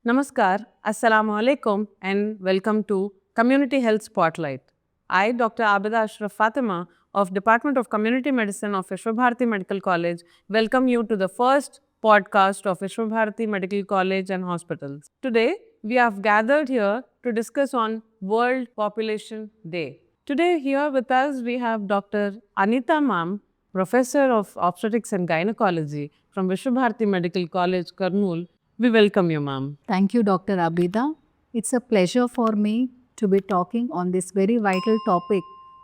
Namaskar, Assalamu alaikum, and welcome to Community Health Spotlight. I, Dr. Abida Ashraf Fatima of Department of Community Medicine of Vishwabharati Medical College, welcome you to the first podcast of Vishwabharati Medical College and Hospitals. Today, we have gathered here to discuss on World Population Day. Today, here with us, we have Dr. Anita Ma'am, Professor of Obstetrics and Gynecology from Vishwabharati Medical College, Kurnool. We welcome you, ma'am. Thank you, Dr. Abida. It's a pleasure for me to be talking on this very vital topic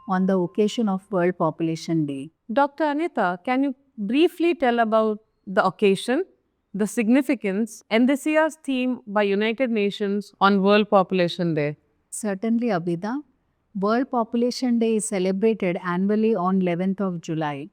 on the occasion of World Population Day. Dr. Anita, can you briefly tell about the occasion, the significance, and this year's theme by United Nations on World Population Day? Certainly, Abida. World Population Day is celebrated annually on 11th of July.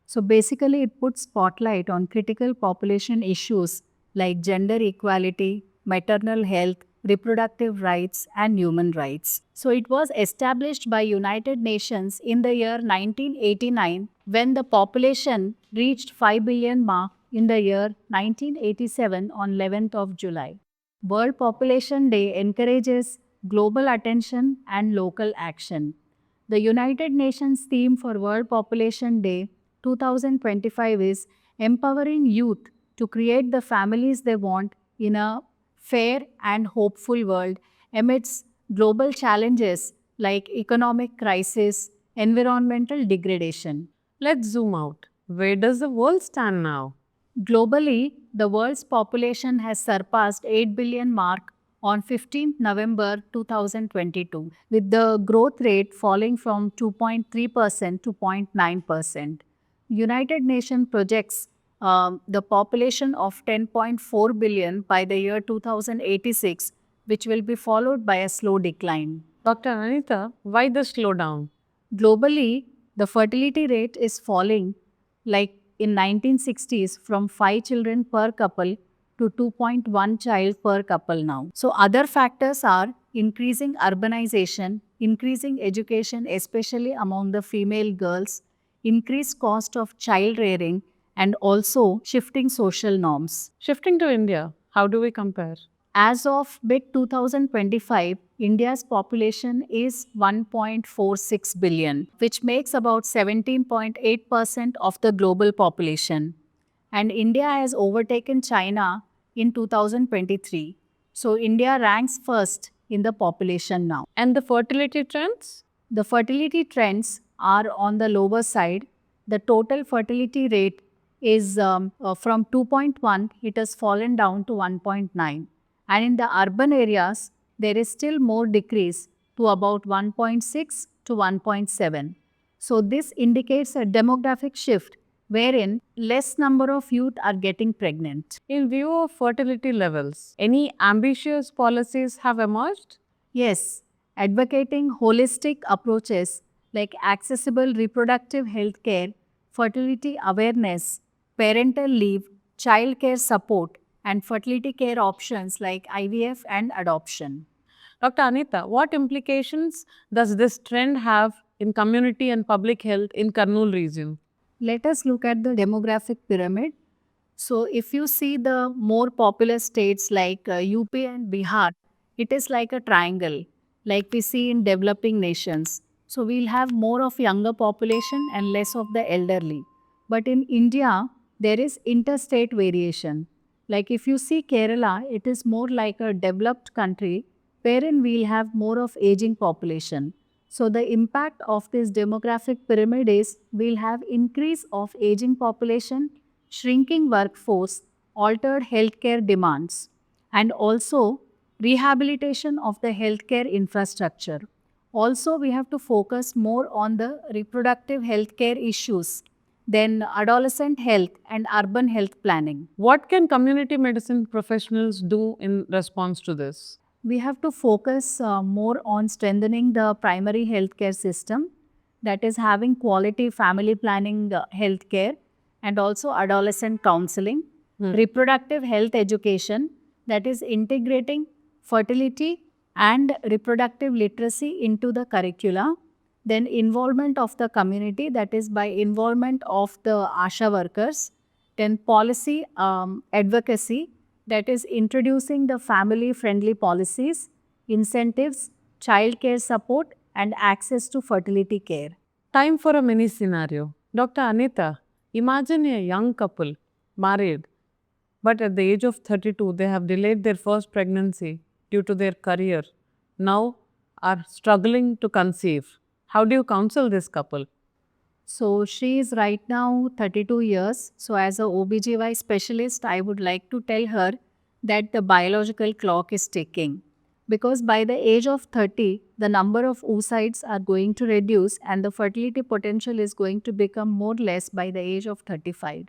So basically, it puts spotlight on critical population issues like gender equality, maternal health, reproductive rights, and human rights. So it was established by United Nations in the year 1989 when the population reached 5 billion mark in the year 1987 on 11th of July. World Population Day encourages global attention and local action. The United Nations theme for World Population Day 2025 is empowering youth to create the families they want in a fair and hopeful world amidst global challenges like economic crisis, environmental degradation. Let's zoom out. Where does the world stand now? Globally, the world's population has surpassed 8 billion mark on 15th November 2022, with the growth rate falling from 2.3% to 0.9%. United Nations projects the population of 10.4 billion by the year 2086, which will be followed by a slow decline. Dr. Anita, why the slowdown? Globally, the fertility rate is falling, like in 1960s from 5 children per couple to 2.1 child per couple now. So other factors are increasing urbanization, increasing education especially among the female girls, increased cost of child rearing, and also shifting social norms. Shifting to India, how do we compare? As of mid 2025, India's population is 1.46 billion, which makes about 17.8% of the global population. And India has overtaken China in 2023. So India ranks first in the population now. And the fertility trends? The fertility trends are on the lower side. The total fertility rate is from 2.1, it has fallen down to 1.9. And in the urban areas, there is still more decrease to about 1.6 to 1.7. So this indicates a demographic shift wherein less number of youth are getting pregnant. In view of fertility levels, any ambitious policies have emerged? Yes, advocating holistic approaches like accessible reproductive health care, fertility awareness, parental leave, child care support, and fertility care options like IVF and adoption. Dr. Anita, what implications does this trend have in community and public health in Kurnool region? Let us look at the demographic pyramid. So, if you see the more populous states like UP and Bihar, it is like a triangle, like we see in developing nations. So, we'll have more of younger population and less of the elderly. But in India, there is interstate variation. Like if you see Kerala, it is more like a developed country wherein we'll have more of aging population. So the impact of this demographic pyramid is we'll have increase of aging population, shrinking workforce, altered healthcare demands, and also rehabilitation of the healthcare infrastructure. Also, we have to focus more on the reproductive healthcare issues, then adolescent health and urban health planning. What can community medicine professionals do in response to this? We have to focus more on strengthening the primary healthcare system, that is having quality family planning healthcare, and also adolescent counseling, reproductive health education, that is integrating fertility and reproductive literacy into the curricula, then involvement of the community, that is by involvement of the ASHA workers, then policy advocacy, that is introducing the family-friendly policies, incentives, child care support, and access to fertility care. Time for a mini scenario. Dr. Anita, imagine a young couple, married, but at the age of 32, they have delayed their first pregnancy due to their career. Now are struggling to conceive. How do you counsel this couple? So she is right now 32 years. So as a OBGY specialist, I would like to tell her that the biological clock is ticking. Because by the age of 30, the number of oocytes are going to reduce and the fertility potential is going to become more or less by the age of 35.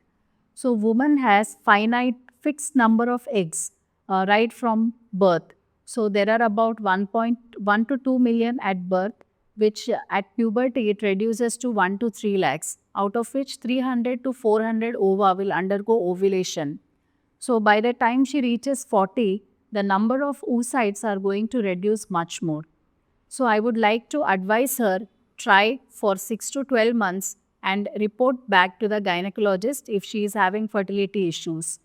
So woman has finite fixed number of eggs right from birth. So there are about 1.1 to 2 million at birth, which at puberty it reduces to 1 to 3 lakhs, out of which 300 to 400 ova will undergo ovulation. So by the time she reaches 40, the number of oocytes are going to reduce much more. So I would like to advise her try for 6 to 12 months and report back to the gynecologist if she is having fertility issues.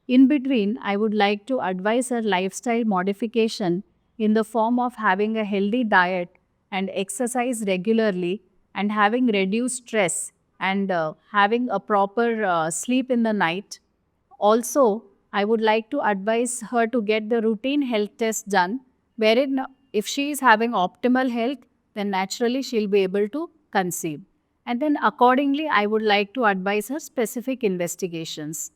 In between, I would like to advise her lifestyle modification in the form of having a healthy diet and exercise regularly and having reduced stress and having a proper sleep in the night. Also, I would like to advise her to get the routine health test done, wherein if she is having optimal health, then naturally she'll be able to conceive. And then accordingly, I would like to advise her specific investigations.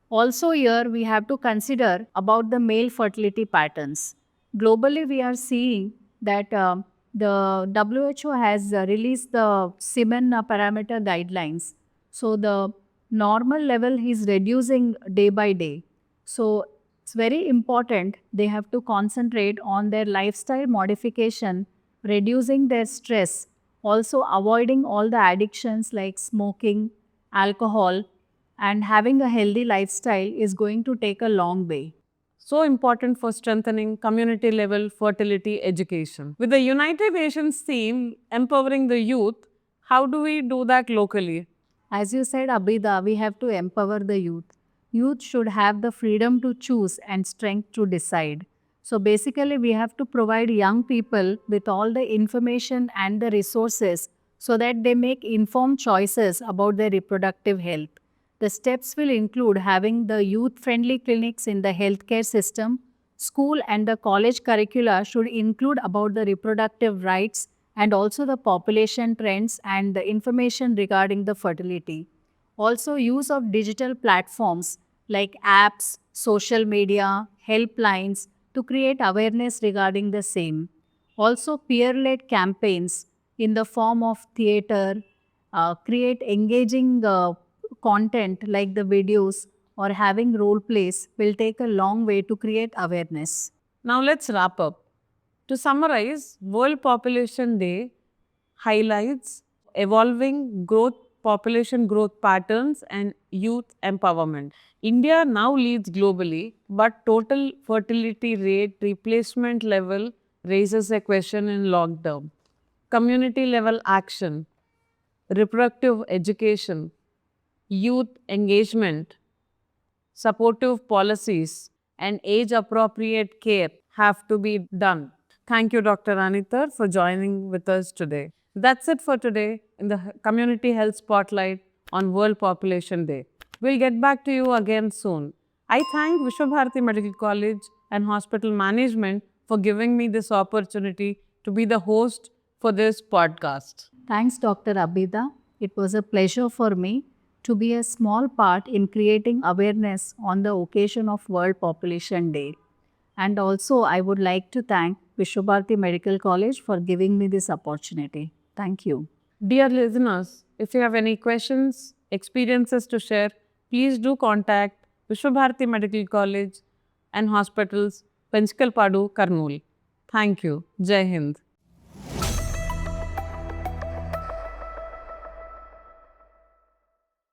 Also here we have to consider about the male fertility patterns. Globally we are seeing that the WHO has released the semen parameter guidelines. So the normal level is reducing day by day. So it's very important they have to concentrate on their lifestyle modification, reducing their stress, also avoiding all the addictions like smoking, alcohol, and having a healthy lifestyle is going to take a long way. So important for strengthening community level fertility education. With the United Nations theme empowering the youth, how do we do that locally? As you said, Abida, we have to empower the youth. Youth should have the freedom to choose and strength to decide. So basically, we have to provide young people with all the information and the resources so that they make informed choices about their reproductive health. The steps will include having the youth-friendly clinics in the healthcare system. School and the college curricula should include about the reproductive rights and also the population trends and the information regarding the fertility. Also, use of digital platforms like apps, social media, helplines to create awareness regarding the same. Also, peer-led campaigns in the form of theater, create engaging content like the videos or having role plays will take a long way to create awareness. Now let's wrap up. To summarize, World Population Day highlights evolving population growth patterns and youth empowerment. India now leads globally, but total fertility rate replacement level raises a question in long term. Community level action, reproductive education, youth engagement, supportive policies, and age appropriate care have to be done. Thank you, Dr. Anita, for joining with us today. That's it for today in the Community Health Spotlight on World Population Day. We'll get back to you again soon. I thank Vishwabharati Medical College and Hospital Management for giving me this opportunity to be the host for this podcast. Thanks, Dr. Abida. It was a pleasure for me to be a small part in creating awareness on the occasion of World Population Day. And also, I would like to thank Vishwabharati Medical College for giving me this opportunity. Thank you. Dear listeners, if you have any questions, experiences to share, please do contact Vishwabharati Medical College and Hospitals, Penchkalpadu, Kurnool. Thank you. Jai Hind.